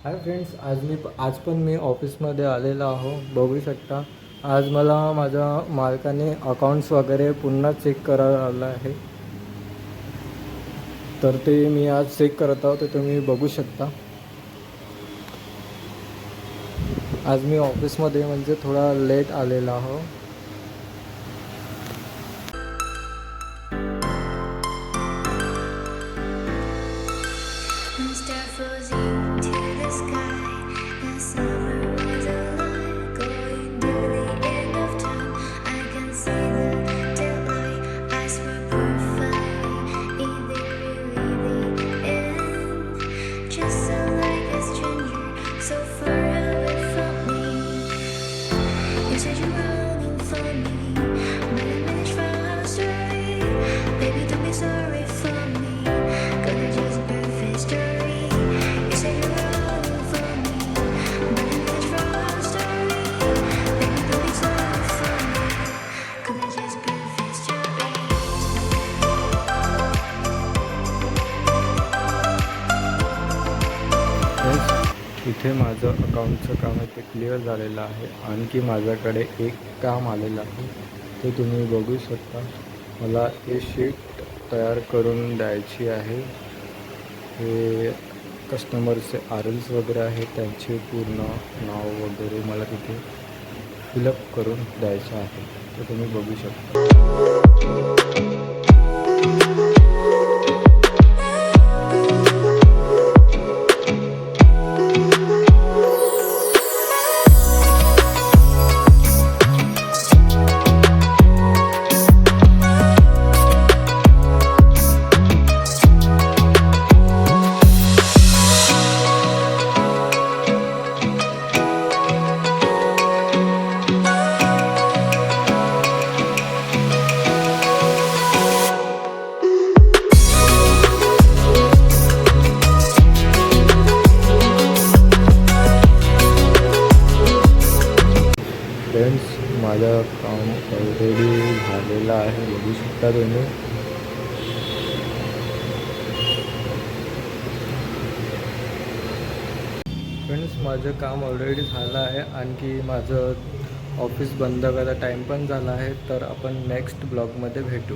Hi friends, आज पण मी ऑफिसमध्ये आलेलो आहो. बघू शकता आज मला माझ्या मालकाने अकाउंट्स वगैरे पुन्हा चेक करायला आलं आहे. तर ते मी आज चेक करत आहो, ते तुम्ही बघू शकता. आज मी ऑफिसमध्ये म्हणजे थोडा लेट आलेला आहो. इथे माझं अकाउंटचं काम आहे ते क्लिअर झालेलं आहे. आणखी माझ्याकडे एक काम आलेलं आहे, ते तुम्ही बघू शकता. मला हे शीट तयार करून द्यायची आहे. हे कस्टमरचे RLs वगैरे आहेत, त्यांचे पूर्ण नाव वगैरे मला तिथे फिलअप करून द्यायचं आहे, ते तुम्ही बघू शकता. फ्रेंड्स, माझं काम ऑलरेडी झालेलं आहे, बघू शकता तुम्ही. फ्रेंड्स, माझं काम ऑलरेडी झालं आहे. आणखी माझं ऑफिस बंद करायचा टाईम पण झाला आहे. तर आपण नेक्स्ट ब्लॉगमध्ये भेटू.